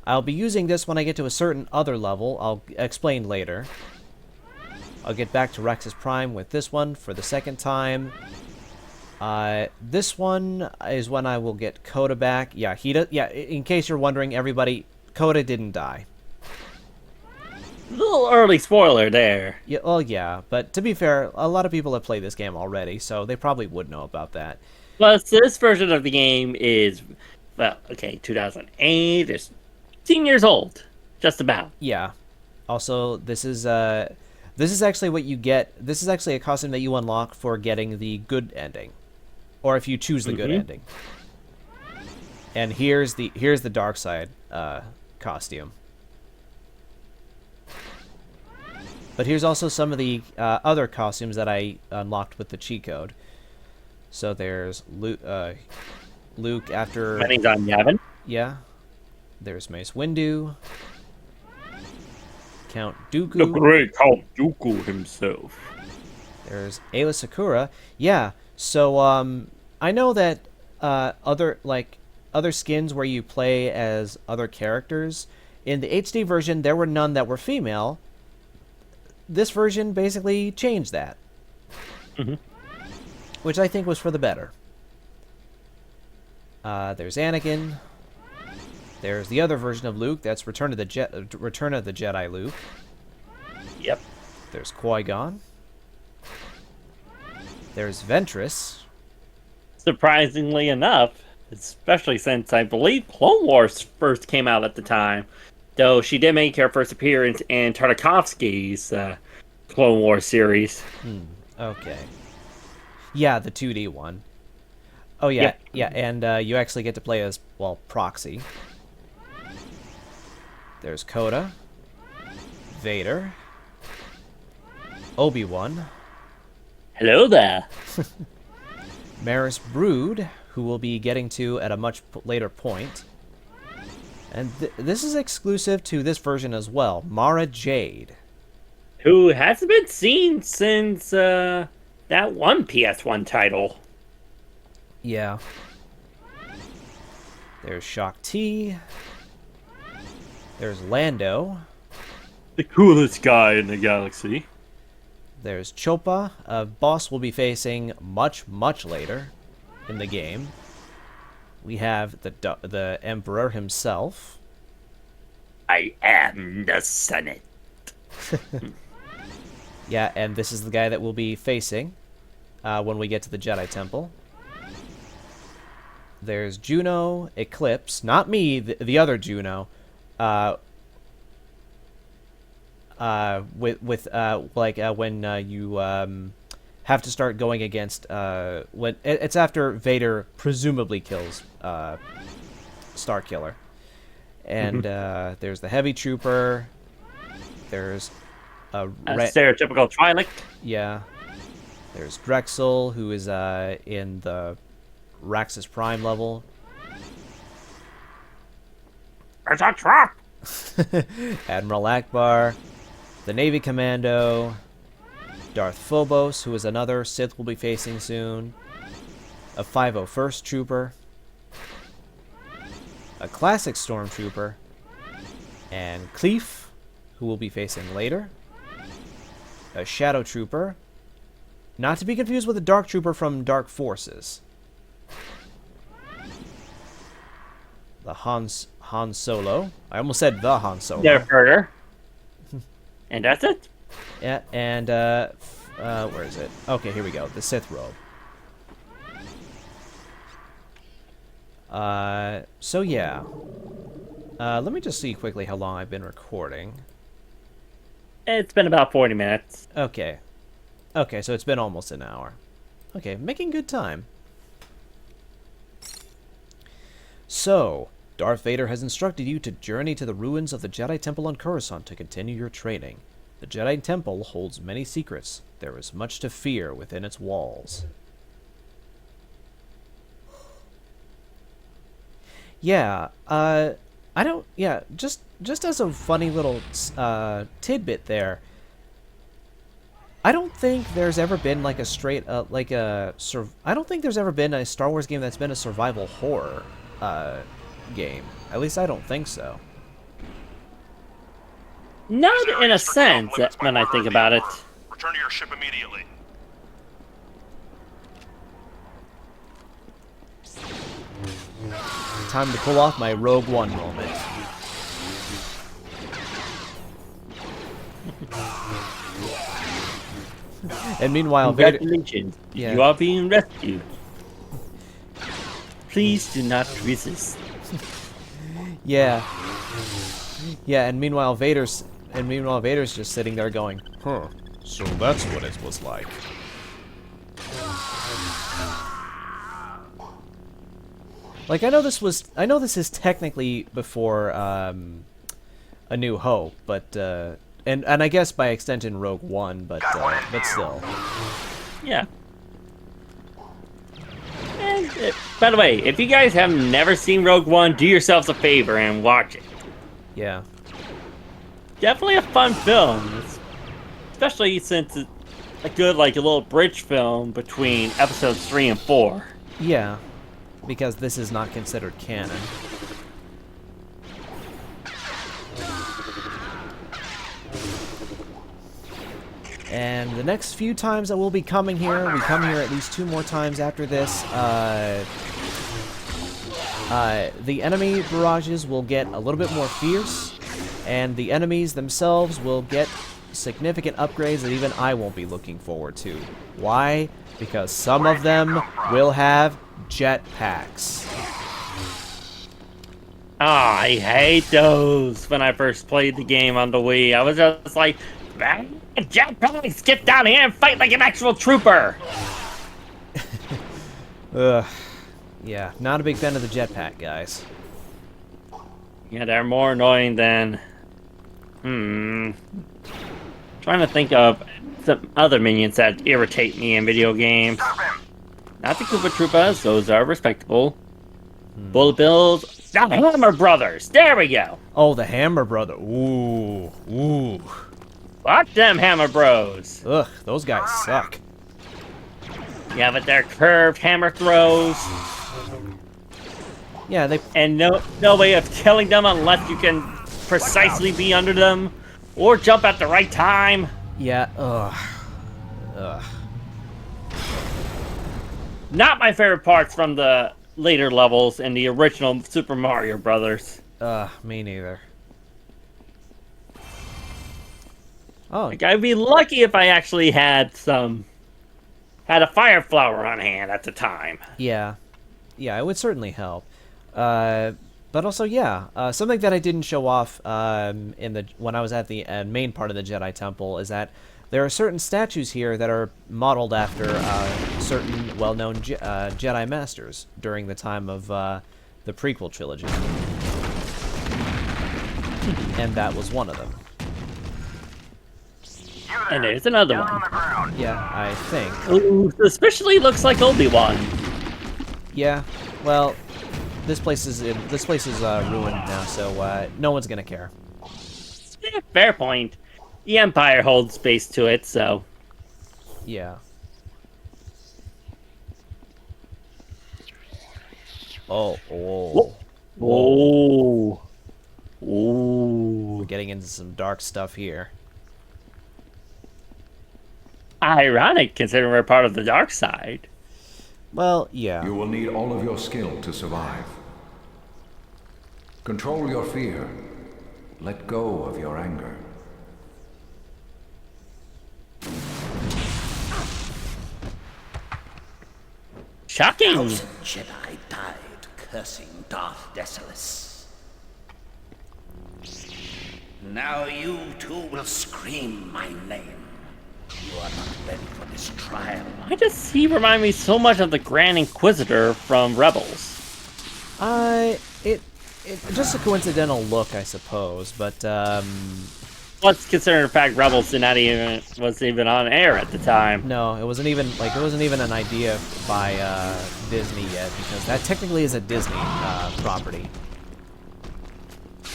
I'll be using this when I get to a certain other level. I'll explain later. I'll get back to Raxus Prime with this one for the second time. This one is when I will get Coda back. Yeah, in case you're wondering, everybody, Coda didn't die. A little early spoiler there. Yeah, well, yeah, but to be fair, a lot of people have played this game already, so they probably would know about that. Plus, this version of the game is, well, okay, 2008. It's 15 years old, just about. Yeah. Also, this is actually what you get. This is actually a costume that you unlock for getting the good ending, or if you choose the good ending. And here's the dark side costume. But here's also some of the other costumes that I unlocked with the cheat code. So there's Luke after. My name's on Yavin. Yeah. There's Mace Windu. Count Dooku. The great Count Dooku himself. There's Ayla Sakura. Yeah. So I know that other skins where you play as other characters, in the HD version there were none that were female. This version basically changed that. Which I think was for the better. There's Anakin. There's the other version of Luke. That's Return of the Jedi Luke. Yep. There's Qui-Gon. There's Ventress. Surprisingly enough, especially since I believe Clone Wars first came out at the time, though she did make her first appearance in Tartakovsky's Clone Wars series. Okay. Yeah, the 2D one. Oh, yeah. Yeah, and you actually get to play as, well, Proxy. There's Coda. Vader. Obi-Wan. Hello there. Maris Brood, who we'll be getting to at a much later point. And this is exclusive to this version as well. Mara Jade. Who hasn't been seen since that one PS1 title. Yeah. There's Shaak Ti. There's Lando. The coolest guy in the galaxy. There's Chopa, a boss we'll be facing much, much later in the game. We have the Emperor himself. I am the Senate. Yeah, and this is the guy that we'll be facing when we get to the Jedi Temple. There's Juno, Eclipse, not me, the other Juno. When you have to start going against when it's after Vader presumably kills Starkiller, and there's the Heavy Trooper. There's a stereotypical Twi'lek. Yeah. There's Drexel, who is in the Raxus Prime level. It's a trap! Admiral Akbar, the Navy Commando, Darth Phobos, who is another Sith we'll be facing soon, a 501st Trooper, a Classic Stormtrooper, and Cleef, who we'll be facing later. A Shadow Trooper. Not to be confused with a Dark Trooper from Dark Forces. The Han Solo. I almost said the Han Solo. They're further. And that's it? Yeah, and, where is it? Okay, here we go. The Sith robe. So yeah. Let me just see quickly how long I've been recording. It's been about 40 minutes. Okay. Okay, so it's been almost an hour. Okay, making good time. So, Darth Vader has instructed you to journey to the ruins of the Jedi Temple on Coruscant to continue your training. The Jedi Temple holds many secrets. There is much to fear within its walls. Yeah, I don't, yeah, just as a funny little tidbit there, I don't think there's ever been like a straight, I don't think there's ever been a Star Wars game that's been a survival horror game. At least I don't think so. Not in a sense, when I think about it. Return to your ship immediately. Time to pull off my Rogue One moment. And meanwhile, Vader... Congratulations, you are being rescued. Please do not resist. Yeah. Yeah, and meanwhile Vader's just sitting there going, huh, so that's what it was like. Like, I know this is technically before A New Hope, but and I guess by extension Rogue One, but still. Yeah. And, by the way, if you guys have never seen Rogue One, do yourselves a favor and watch it. Yeah. Definitely a fun film, especially since it's a good, like, a little bridge film between episodes 3 and 4. Yeah, because this is not considered canon. And the next few times that we'll be coming here, we come here at least 2 more times after this. The enemy barrages will get a little bit more fierce, and the enemies themselves will get significant upgrades that even I won't be looking forward to. Why? Because some of them will have jetpacks. Ah, I hate those. When I first played the game on the Wii, I was just like, jetpacks, get down here and fight like an actual trooper. Ugh. Yeah, not a big fan of the jetpack, guys. Yeah, they're more annoying than... Trying to think of some other minions that irritate me in video games. Not the Koopa Troopas, those are respectable. Bullet Bills, the Hammer Brothers, there we go. Oh, the Hammer Brother, ooh, ooh. Fuck them Hammer Bros. Ugh, those guys suck. Yeah, but they're curved hammer throws. Yeah, they... And no way of killing them unless you can precisely be under them. Or jump at the right time. Yeah, ugh. Ugh. Not my favorite parts from the later levels in the original Super Mario Brothers. Me neither. Oh. Like, I'd be lucky if I actually had a fire flower on hand at the time. Yeah. Yeah, it would certainly help. But also, yeah, something that I didn't show off when I was at the main part of the Jedi Temple is that there are certain statues here that are modeled after certain well-known Jedi Masters during the time of the prequel trilogy. And that was one of them. And there's another one. Yeah, I think. Ooh, especially looks like Obi-Wan. Yeah, well, this place is ruined now, so no one's gonna care. Yeah, fair point. The Empire holds space to it, so... Yeah. Oh, oh. Oh. Ooh. We're getting getting into some dark stuff here. Ironic, considering we're part of the dark side. Well, yeah. You will need all of your skill to survive. Control your fear. Let go of your anger. Shocking. Jedi died cursing Darth Desolus. Now you too will scream my name. You are not ready for this trial. Why does he remind me so much of the Grand Inquisitor from Rebels? It just a coincidental look, I suppose, but Let's consider the fact Rebels wasn't even on air at the time. no, it wasn't even an idea by Disney yet, because that technically is a Disney property.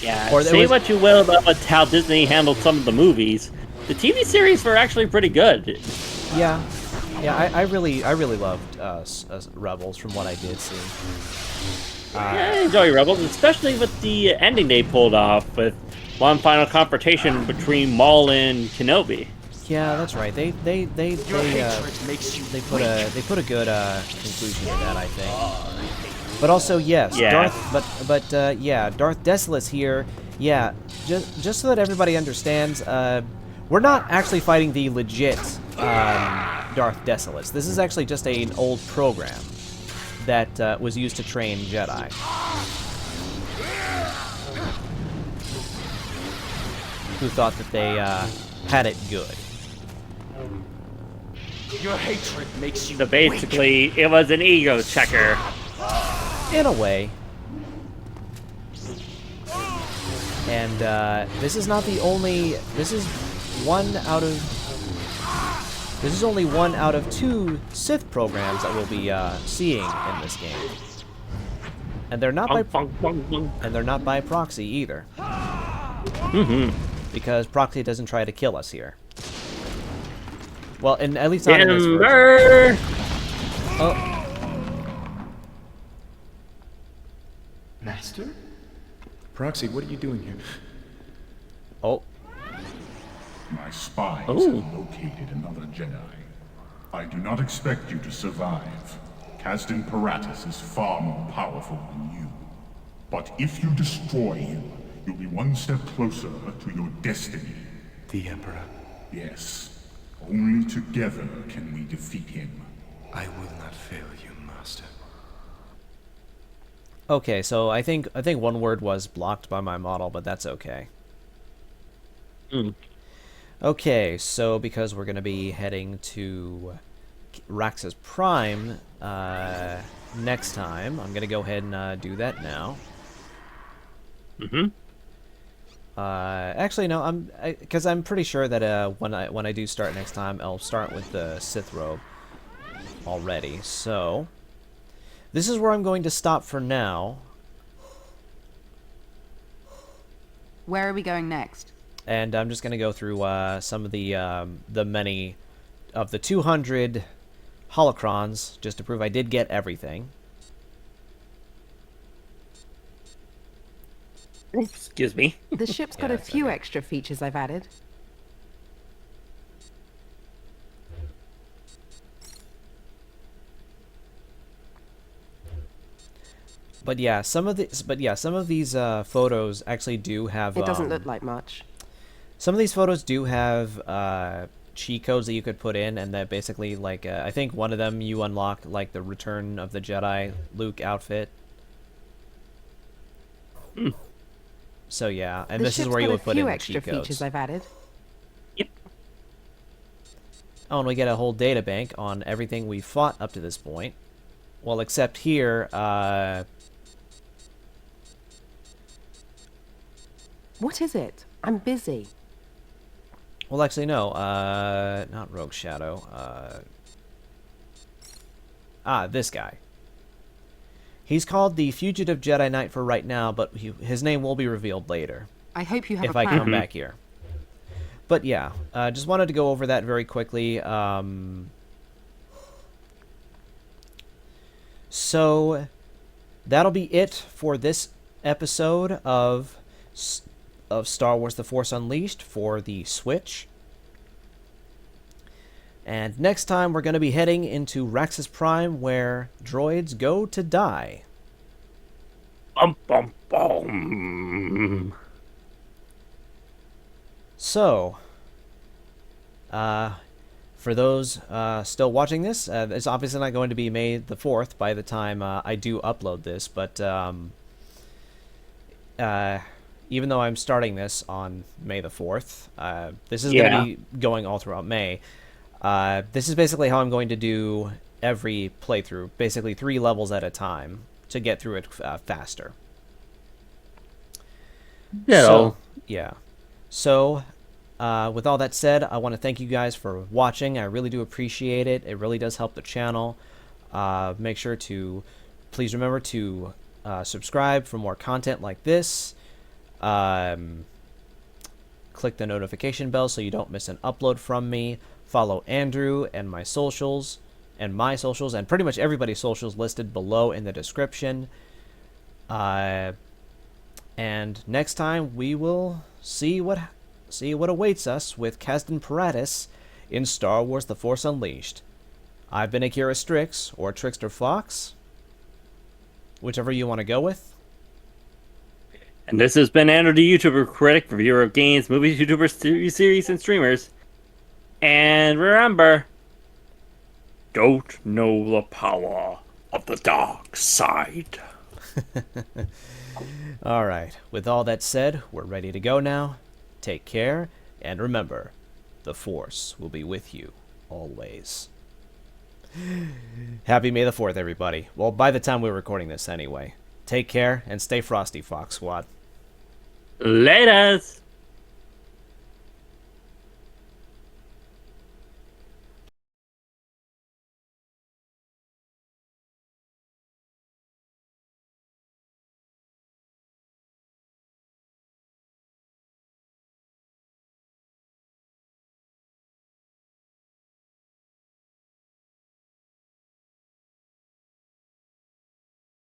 Yeah, Or say was- what you will about how Disney handled some of the movies. The TV series were actually pretty good. Yeah, I really loved Rebels from what I did see. I enjoy Rebels, especially with the ending they pulled off with one final confrontation between Maul and Kenobi. Yeah, that's right. They put a good conclusion to that, I think. But also, yes, Yeah. Darth Desolus here. Yeah, just so that everybody understands, we're not actually fighting the legit Darth Desolus. This is actually just an old program that was used to train Jedi. Who thought that they had it good. Your hatred makes you So basically, it was an ego checker. In a way. And this is not the only. This is only one out of 2 Sith programs that we'll be seeing in this game. And they're not by proxy either. Because proxy doesn't try to kill us here. Well, and at least not in this version. Oh. Master? Proxy, what are you doing here? Oh. My spies have located another Jedi. I do not expect you to survive. Castan Paratus is far more powerful than you. But if you destroy him, you'll be one step closer to your destiny. The Emperor. Yes. Only together can we defeat him. I will not fail you, Master. Okay, so I think one word was blocked by my model, but that's okay. Okay, so because we're going to be heading to Raxus Prime next time, I'm going to go ahead and do that now. Actually, no, because I'm pretty sure that when I do start next time, I'll start with the Sith robe already. So this is where I'm going to stop for now. Where are we going next? And I'm just going to go through some of the many of the 200 holocrons just to prove I did get everything. Excuse me. The ship's got a few extra features I've added. But yeah, some of these photos actually do have. It doesn't look like much. Some of these photos do have cheat codes that you could put in, and that basically, like, I think one of them you unlock like the Return of the Jedi Luke outfit. So yeah, and this is where you would put in the cheat codes. The ship's got a few extra features I've added. Yep. Oh, and we get a whole data bank on everything we fought up to this point. Well, except here, What is it? I'm busy. well, actually, no, not Rogue Shadow. This guy. He's called the Fugitive Jedi Knight for right now, but his name will be revealed later. I hope you have if a I plan. come back here. But yeah, just wanted to go over that very quickly. So that'll be it for this episode of of Star Wars The Force Unleashed for the Switch. And next time we're going to be heading into Raxus Prime, where droids go to die. Bum, bum, bum. So, for those still watching this, it's obviously not going to be May the 4th by the time I do upload this, but even though I'm starting this on May the 4th, this is going to be going all throughout May. This is basically how I'm going to do every playthrough, basically 3 levels at a time to get through it faster. So, with all that said, I want to thank you guys for watching. I really do appreciate it. It really does help the channel. Make sure to, please remember to subscribe for more content like this. Click the notification bell so you don't miss an upload from me. Follow Andrew and my socials, and pretty much everybody's socials listed below in the description. And next time we will see what awaits us with Kazdan Paratus in Star Wars The Force Unleashed. I've been Akira Strix, or Trickster Fox, whichever you want to go with. And this has been Andrew, the YouTuber critic, reviewer of games, movies, YouTubers, series, and streamers. And remember, don't know the power of the dark side. Alright, with all that said, we're ready to go now. Take care, and remember, the Force will be with you always. Happy May the 4th, everybody. Well, by the time we're recording this anyway. Take care, and stay frosty, Fox Squad. Laters!